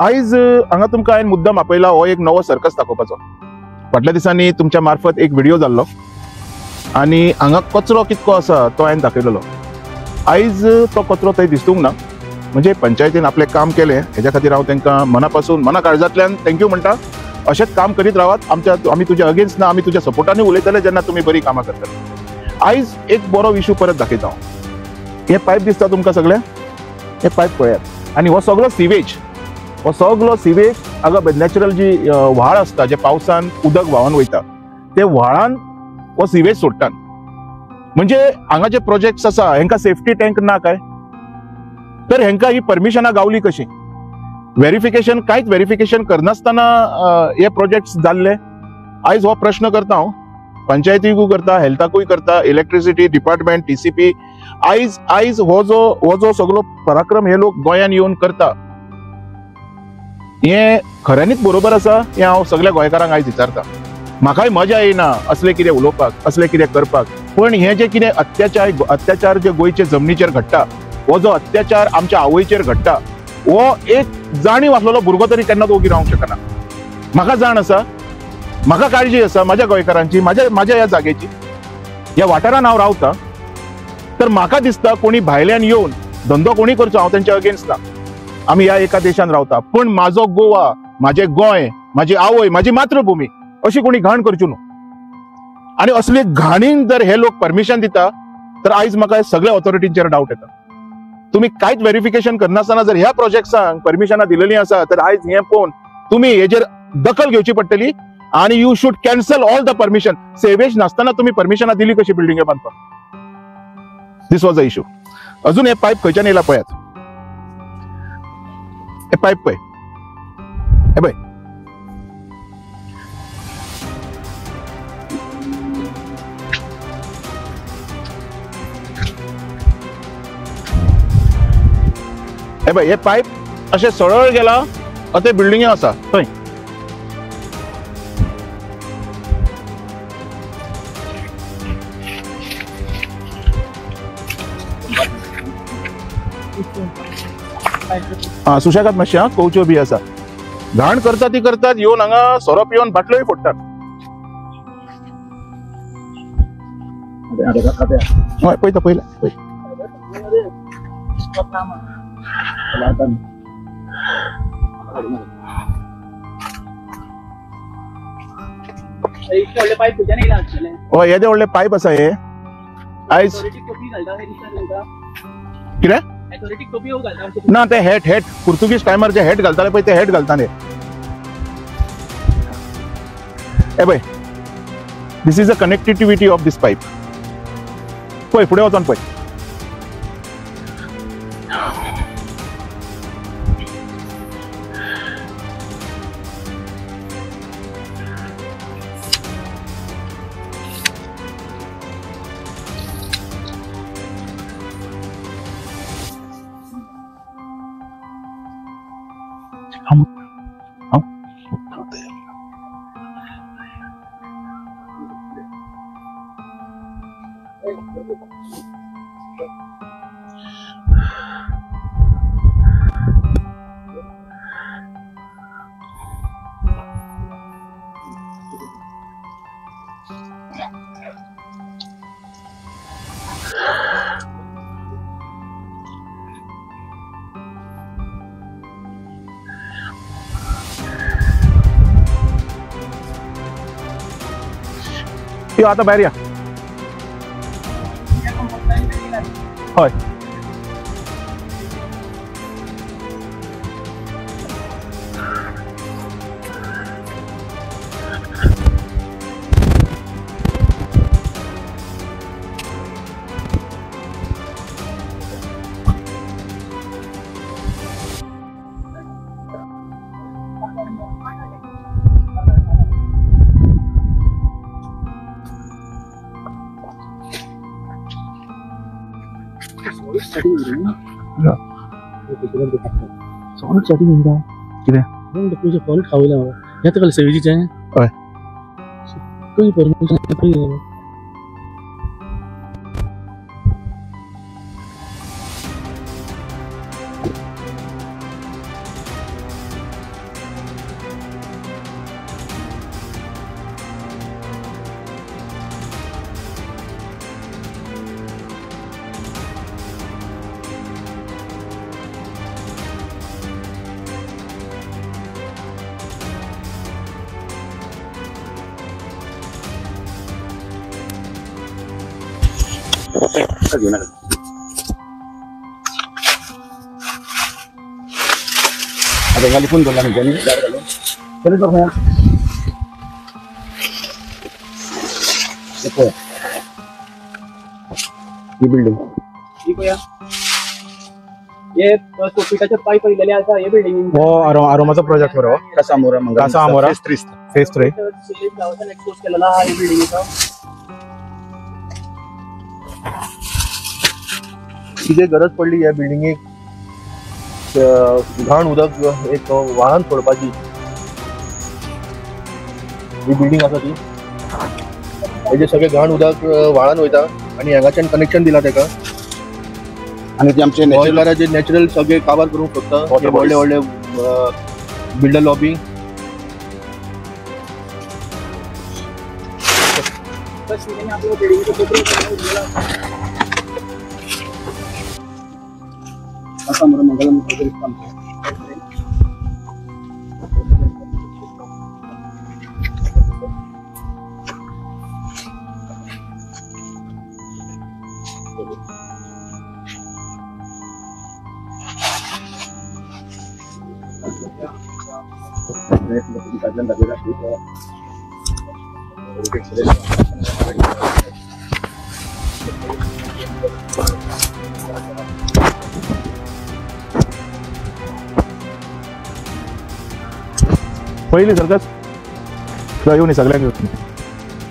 आयज हांगा तुमकां हांवें मुद्दम आपयला हो एक नवो सर्कस दाखोवपाचो. फाटल्या दिसांनी तुमच्या मार्फत एक व्हिडिओ जाल्लो आनी हांगा कचरो कितको आसा तो हांवें दाखयलेलो. आयज तो कचरो थंय दिसूंक ना. म्हणजे पंचायतीन आपलें काम केलें हेच्या खातीर हांव तांकां मना काळजांतल्यान थँक्यू म्हणटा. अशेंच काम करीत रावात. आमी तुज्या अगेन्स्ट ना, आमी तुज्या सपोर्टांनी उलयतले जेन्ना तुमी बरी कामां करतले. आयज एक बरो इशू परत दाखयता हांव. हे पायप दिसता तुमकां सगळ्यांक? हे पायप पळयात. आनी हो सगळो सिवेज हांगा नॅचरल जी व्हाळ आसता जे पावसान उदक व्हांवन वयता ते व्हाळान हो सिवेज सोडटात. म्हणजे हांगा जे प्रोजेक्ट्स आसा हेंकां सेफ्टी टँक ना काय? तर हेंकां ही परमिशनां गावली कशी? कांयच व्हेरिफिकेशन करनासतना हे प्रोजेक्ट्स जाल्ले. आयज हो प्रश्न करता हांव. पंचायतीकूय करता, हेल्थाकूय करता, इलेक्ट्रिसिटी डिपार्टमेंट, TCP. आयज हो जो सगळो पराक्रम हे लोक गोंयान येवन करता हे खऱ्यांनीच बरोबर आसा हे हांव सगळ्या गोंयकारांक आयज विचारता. म्हाकाय मजा येना असले कितें उलोवपाक, असले कितें करपाक, पण हे जे कितें अत्याचार जे गोंयचे जमनीचेर घडटा, हो जो अत्याचार आमच्या आवयचेर घडटा, हो एक जाणीव आसलेलो भुरगो तरी केन्नाच ओगी रावंक शकना. म्हाका जाण आसा, म्हाका काळजी आसा म्हाज्या गोंयकारांची, म्हाज्या ह्या जागेची, ह्या वाठारान हांव रावतां. तर म्हाका दिसता कोणी भायल्यान येवन धंदो कोणी करचो, हांव तेंच्या अगेन्स्ट ना. आमी ह्या एका देशान रावता, पण म्हाजो गोवा, म्हाजें गोंय, म्हाजी आवय, म्हाजी मातृभूमी अशी कोणी घाण करच्यो न्हू. आनी असले घाणीन जर हे लोक परमिशन दिता तर आयज म्हाका सगळ्या ऑथॉरिटींचेर डावट येता. तुम्ही कांयच व्हेरिफिकेशन करनासतना जर ह्या प्रोजेक्ट्सांक परमिशनां दिलेलीं आसा तर आयज हें पळोवन तुमी हेजेर दखल घेवची पडटली आनी you should cancel all the permission. Sewage नासतना तुम्ही परमिशनां दिली कशी बिल्डिंगे बांदपाक? This was a issue. अजून हे पायप खंयच्यान येयला पळयात. हे पायप पळय, हे पळय. हे पळय, हे पायप अशें सरळ गेला ते बिल्डिंगे आसा थंय. सुशेगाद मातशें हां, कोवच्यो बी आसा. घाण करता ती करतात, येवन हांगा सोरो पिवन बाटल्योय फोडटात. हय पळयता पळयला पळय. हय येदे व्हडले पायप आसा हे. आयज कितें ना ते हेट पुर्तुगीज टायमार जे हेट घालताले पळय ते हेट घालताले. हे पळय, this is a connectivity of this pipe. पळय फुडें वचोन पळय. यो आता भायर या. हय सॉलिड स्टार्टिंग कितें पयशे सॉलिड खावयला येता कल सेवेजीचे. हय कशी परमिशन आता गाली फोन बोलला म्हणजे चल तो भैया ही बिल्डिंग ही भैया ये कोपिटाचे पाय पडलेले असा हे बिल्डिंग हो आरोमाचा प्रोजेक्ट बरोबर कसा मोरा मग कसा मोरा फेस 3 गावाचा एक्सपोज केलेला हा ही बिल्डिंगचा किती गरज पडली या बिल्डिंगेक घाण उदक एक वाहन सोडपाची ही बिल्डिंग आसा ती हेजे सगळे घाण उदक व्हाळान वयता आणि हांगाच्यान कनेक्शन दिला तेका आणि ते आमचे गोंयकाराचे नॅचरल सगळे काबार करूंक सोदता हे व्हडले व्हडले बिल्डर लॉबी आपल्या बिल्डिंगचा असा मोरा मंगलम काम पहिली सरकस येऊन सगळ्यांक येऊन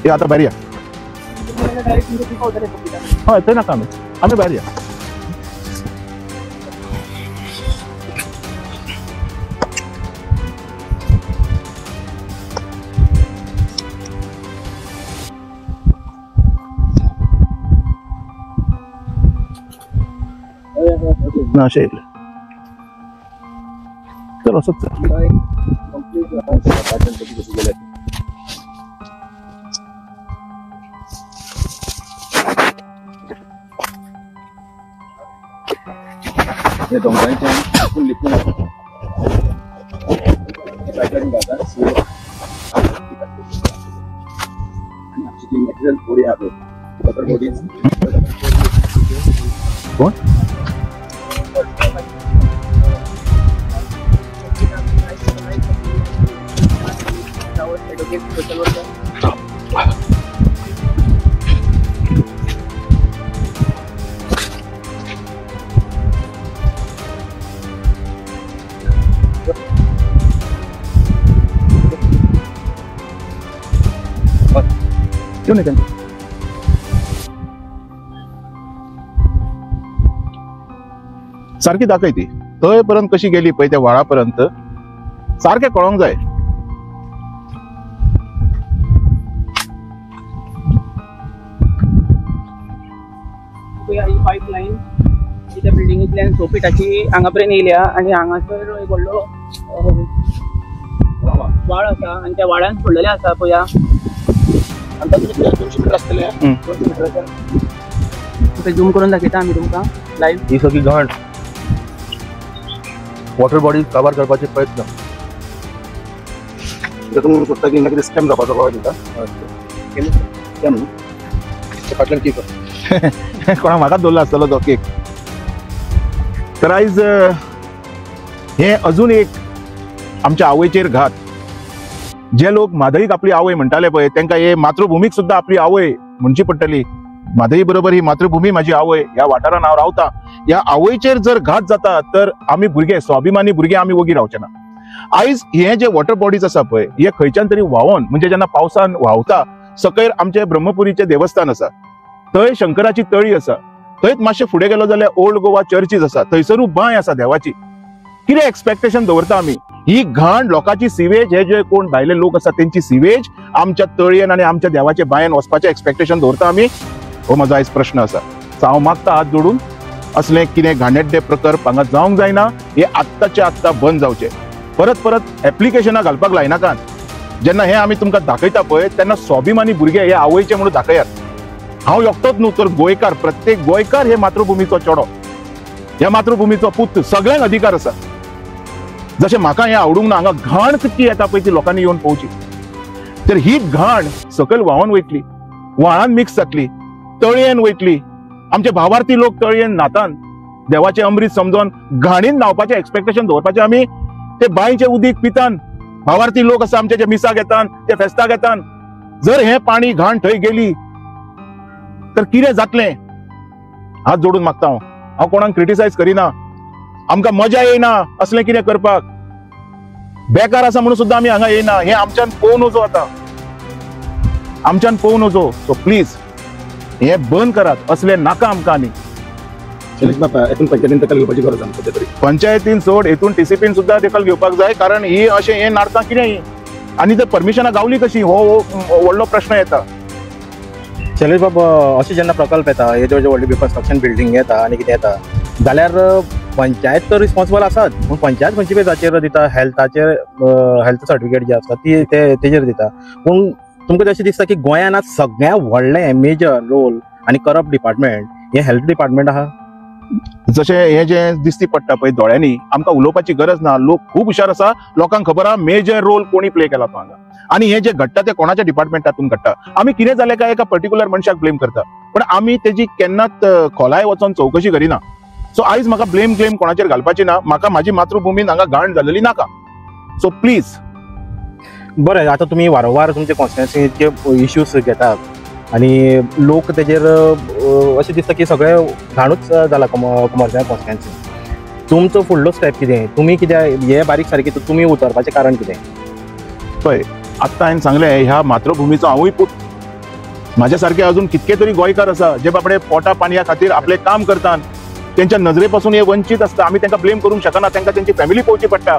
हे आता भारी हा ते नका आम्ही भारी ना शेल चलो असंच ये डोंगरांचे फुल लिखून नॅचरल थोडी आहे वॉटर बॉडी कोण क्यों नहीं करते सारखी दाखयती थंय पर्यंत कशी गेली पळय त्या व्हाळापर्यंत सारखे कळोंक जाय पाईपलाईन त्या बिल्डिंगींतल्यान सोपिटाची हांगा पर्यंत येयल्या आणि हांगासर एक व्हडलो व्हाळ आसा आणि त्या व्हाळान सोडलेले आसा पळया झूम करून दाखयता आमी तुमकां लाईव्ह ही सगळी घाण वॉटर बॉडी काबार करपाचे प्रयत्न तुम्ही सोदता की कितें स्कॅम जावपाचो कळ्ळो तुमकां स्कॅम न्हू फाटल्यान केक कोणा म्हाकाच दवरलो आसतलो तो केक तर आयज हे अजून एक आमच्या आवयचेर घात जे लोक म्हादईक आपली आवय म्हणटाले पळय तांकां हे मातृभुमीक सुद्दां आपली आवय म्हणची पडटली म्हादई बरोबर ही मातृभूमी माझी आवय ह्या वाठारान हांव रावता ह्या आवयचेर जर घात जाता तर आमी भुरगे स्वाभिमानी भुरगे आमी वोगी रावचे ना आयज हे जे वॉटर बॉडीज आसा पळय हे खंयच्यान तरी व्हांवोन म्हणजे जेन्ना पावसान व्हांवता सकयल आमचे ब्रह्मपुरीचे देवस्थान आसा थंय शंकराची तळी आसा थंयच मातशें फुडें गेलो जाल्यार ओल्ड गोवा चर्चीज आसा थंयसरूय बांय आसा देवाची कितें एक्सपेक्टेशन दवरता आमी ही घाण लोकांची सिवेज हे जे कोण भायले लोक आसा तेंची सिवेज आमच्या तळयेन आनी आमच्या देवाच्या बायेन वचपाचें एक्सपेक्टेशन दवरता आमी हो म्हजो आयज प्रश्न आसा हांव मागता हात जोडून असले कितें घाणेड्डे प्रकल्प हांगा जावंक जायना हे आत्ताचे आत्ता बंद जावचे परत परत एप्लिकेशनां घालपाक लायनाकात जेन्ना हे आमी तुमकां दाखयता पळय तेन्ना स्वाभिमानी भुरगे हे आवयचे म्हणून दाखयात हांव एकटोच न्हू तर गोंयकार प्रत्येक गोंयकार हे मातृभुमीचो चेडो ह्या मातृभुमीचो पुत सगळ्यांक अधिकार आसा जशें म्हाका हें आवडूंक ना हांगा घाण कितली येता पळय ती लोकांनी येवन पळोवची तर ही घाण सकयल व्हांवून वयतली व्हाळान मिक्स जातली तळयेन वयतली आमचे भावार्थी लोक तळयेन न्हातात देवाचे अमृत समजून घाणीन न्हावपाचे एक्सपेक्टेशन दवरपाचे आमी ते बांयचे उदीक पितात भावार्थी लोक आसा आमचे जे मिसाक येतात ते फेस्ताक येतात जर हे पाणी घाण थंय गेली तर कितें जातलें हात जोडून मागता हांव कोणाक क्रिटिसायज करिना आमकां मजा येयना असलें कितें करपाक बेकार आसा म्हणून सुद्दां आमी हांगा येयना हे आमच्यान पळोवन वचो आतां आमच्यान पळोवन वचो सो प्लीज हे बंद करात असले नाका आमकां आनी पंचायतीन दखल घेवपाची गरज आमकां तरी पंचायतीन सोड हेतून टीसीपीन सुद्दां दखल घेवपाक जाय कारण ही अशें हे नाडटा कितें ही आनी जर परमिशनां गावली कशी हो व्हडलो प्रश्न येता शैलेश बाब अशें जेन्ना प्रकल्प येता हे जे व्हडली कन्स्ट्रक्शन बिल्डींग येता आनी कितें येता जाल्यार पंचायत तर रिस्पॉन्सिबल आसात पूण पंचायत खंयच्या बेजाचेर दिता हेल्थ सर्टिफिकेट जे आसता ती तेजेर दिता पूण तुमकां अशें दिसता की गोंयांत आज सगळ्यात व्हडलें मेजर रोल आनी करप्ट डिपार्टमेंट हे हेल्थ डिपार्टमेंट आहा जशें हे जे दिसती पडटा पळय दोळ्यांनी आमकां उलोवपाची गरज ना लोक खूब हुशार आसा लोकांक खबर आहा मेजर रोल कोणी प्ले केला तो हांगा आनी हे जे घडटा ते कोणाच्या डिपार्टमेंटातून घडटा आमी कितें जालें काय एका पर्टिक्युलर मनशाक ब्लेम करता पण आमी तेजी केन्नाच खोलाय वचोन चवकशी करिना सो आयज म्हाका ब्लेम क्लेम कोणाचेर घालपाची ना म्हाका म्हाजी मातृभुमीन हांगा घाण जालेली नाका सो प्लीज बरें आतां तुमी वारंवार तुमचे कॉन्स्टिट्युएन्सीचे इश्यूज घेतात आनी लोक तेजेर अशें दिसता की सगळे घाणूच जाला कमर्शियल कॉन्स्टिट्युएन्सी तुमचो फुडलो स्टेप कितें तुमी कितें हे बारीक सारकी तुमी उतरपाचें कारण कितें पळय आत्तां हांवें सांगलें ह्या मातृभुमीचो हांवूय पूत म्हाज्या सारके अजून कितके तरी गोंयकार आसा जे बाबडे पोटा पाणया खातीर आपलें काम करतात त्यांच्या नजरे पासून हे वंचित असता आमी तांकां ब्लेम करूंक शकना तांकां त्यांची फॅमिली पळोवची पडटा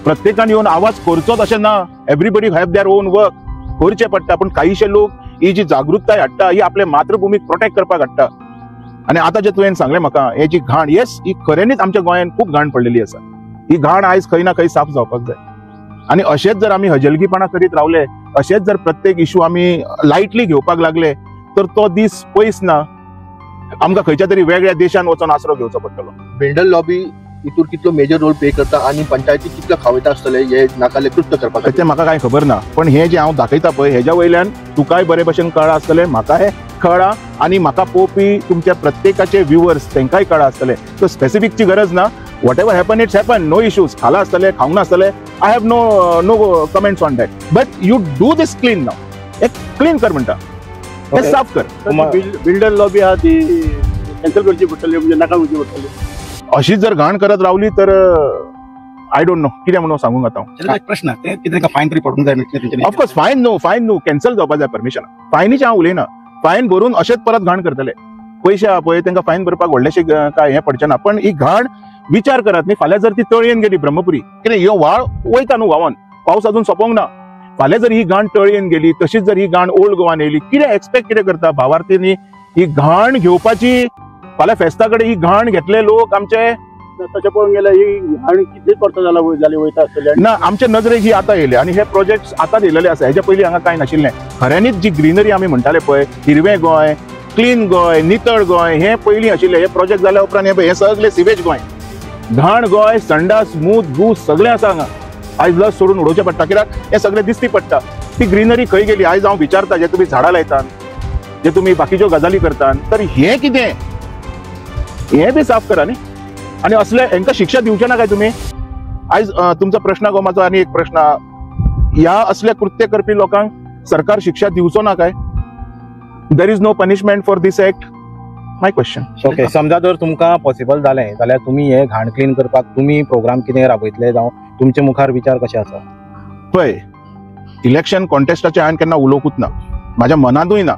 प्रत्येकान येवन आवाज करचोच अशें ना everybody have their own work करचें पडटा पण काहीशे लोक ही जी जागृताय हाडटा ही आपल्या मातृभुमीक प्रोटेक्ट करपाक हाडटा आनी आतां जे तुवें सांगलें म्हाका हे जी घाण येस ही खऱ्यांनीच आमच्या गोंयांत खूब घाण पडलेली आसा ही घाण आयज खंय ना खंय साफ जावपाक जाय आनी अशेंच जर आमी हजलगीपणा करीत रावले अशेंच जर प्रत्येक इशू आमी लायटली घेवपाक लागले तर तो दीस पयस ना आमकां खंयच्या तरी वेगळ्या देशान वचून आसरो घेवचो पडटलो बिल्डर लॉबी हितून कितलो मेजर रोल प्ले करता आणि पंचायती कितलो खावयता आसतले हे नाकाले कृत्य करपाक ते म्हाका कांय खबर ना पण हे जे हांव दाखयता पळय हेज्या वयल्यान तुकाय बरे भशेन कळ्ळां आसतलें म्हाका हे कळ्ळां आनी म्हाका पळोवपी तुमच्या प्रत्येकाचे व्ह्युअर्स तांकांय कळ्ळां आसतलें सो स्पेसिफिकची गरज ना whatever happen it's happen no issues खाला आसतले खावंक नासतले I have no comments on that but you do this clean नाव एक क्लीन कर म्हणटा हे साफ कर बिल्डर लॉबी आहा ती कॅन्सल करची पडटली म्हणजे नाका करची पडटली अशीच जर घाण करत रावली तर आय डोंट नो कितें म्हणून सांगूंक आता प्रश्न ते कितें फायन तरी पडूंक जाय ऑफकोर्स फायन नो कॅन्सल जावपाक जाय परमिशन फायनीचे हांव उलयना फायन भरून अशेंच परत घाण करतले पयशे आहा पळय तांकां फायन भरपाक व्हडलेशे काय हे पडचे ना पण ही घाण विचार करात न्ही फाल्यां जर ती तळयेन गेली ब्रह्मपुरी कितें ह्यो व्हाळ वयता न्हू व्हांवन पावस अजून सोंपोंक ना फाल्यां जर ही घाण तळयेन गेली तशीच जर ही घाण ओल्ड गोवान येयली कितें एक्सपेक्ट कितें करता भावार्थींनी ही घाण घेवपाची फाल्यां फेस्ता कडेन ही घाण घेतले लोक आमचे तशें पळोवंक गेल्यार ही घाण कितले वर्सां जाली वयता आसतली ना आमच्या नजरेक ही आतां येयले आनी हे प्रोजेक्ट आतां येयलेले आसा हेच्या पयलीं हांगा कांय नाशिल्लें खऱ्यांनीच जी ग्रीनरी आमी म्हणटाले पळय हिरवें गोंय क्लीन गोंय नितळ गोंय हे पयलीं आशिल्लें हे प्रोजेक्ट जाल्या उपरांत हे सगळे सिवेज गोंय घाण गोंय संडास मूत घूस सगळें आसा हांगा आयज लस सोडून उडोवचें पडटा कित्याक हे सगळें दिसती पडटा ती ग्रीनरी खंय गेली आयज हांव विचारता जे तुमी झाडां लायतात जे तुमी बाकीच्यो गजाली करतात तर हे कितें हे बी साफ करा न्ही आनी असले हांकां शिक्षा दिवचे ना काय तुमी आयज तुमचो प्रश्न गो म्हाजो आनी एक प्रश्न ह्या असले कृत्य करपी लोकांक सरकार शिक्षा दिवचो ना काय there is no punishment for this act my question okay समजा जर तुमकां पॉसिबल जालें जाल्यार तुमी हे घाण क्लीन करपाक तुमी प्रोग्राम कितें राबयतले जावं तुमचे मुखार विचार कशे आसा पळय इलेक्शन कॉन्टेस्टाचें हांवें केन्ना उलोवंकूच ना म्हाज्या मनांतूय ना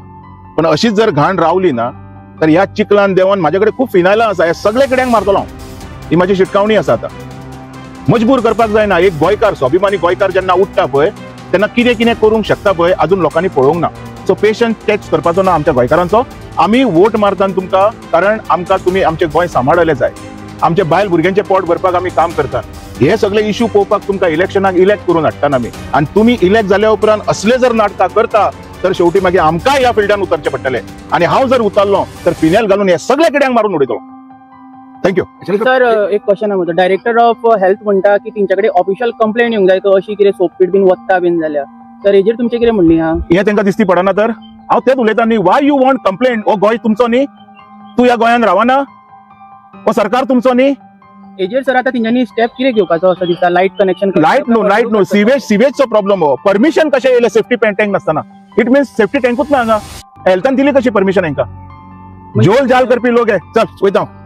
पण अशीच जर घाण रावली ना तर ह्या चिखलान देवान म्हाजे कडेन खूब फिनायलां आसा हे सगळे कडेन मारतलो हांव ही म्हाजी शिटकावणी आसा आतां मजबूर करपाक जायना एक गोंयकार स्वाभिमानी गोंयकार जेन्ना उठटा पळय तेन्ना कितें कितें करूंक शकता पळय अजून लोकांनी पळोवंक ना सो पेशंट टॅक्स करपाचो ना आमच्या गोंयकारांचो आमी वोट मारतात तुमकां कारण आमकां तुमी आमचें गोंय सांबाळलें जाय आमच्या बायल भुरग्यांचें पोट भरपाक आमी काम करतात हे सगळे इश्यू पळोवपाक तुमकां इलेक्शनाक इलेक्ट करून हाडटात आमी आनी तुमी इलेक्ट जाल्या उपरांत असले जर नाटकां करता तर शेवटी मागीर आमकां ह्या फिल्डान उतरचें पडटलें आनी हांव जर उतरलो तर फिनेल घालून हे सगळे किड्यांक मारून उडयतलो थँक्यू सर एक क्वेश्चन आहा डायरेक्टर ऑफ हेल्थ म्हणटा की तेंच्या कडेन ऑफिशियल कंप्लेंट येवंक जाय तो अशी कितें सोपपीट बीन वत्ता बीन जाल्या तर हेजेर तुमचें कितें म्हणणें आहा हे तांकां दिसती पडना तर हांव तेच उलयतां न्ही वाय यू वॉन्ट कंप्लेंट हो गोंय तुमचो न्ही तू ह्या गोंयान रावना? हो सरकार तुमचो न्ही? हेजेर सर आता तेंच्यांनी स्टेप कितें घेवपाचो असो दिसता? लायट कनेक्शन लायट न्हू सिवेजचो प्रॉब्लम हो. परमिशन कशें येयलें सेफ्टी टँक नासतना? इट मीन्स सेफ्टी टँकूच ना हांगा. हेल्थान दिली कशी परमिशन हांकां? जोल जाल करपी लोक हे. चल वयता हांव.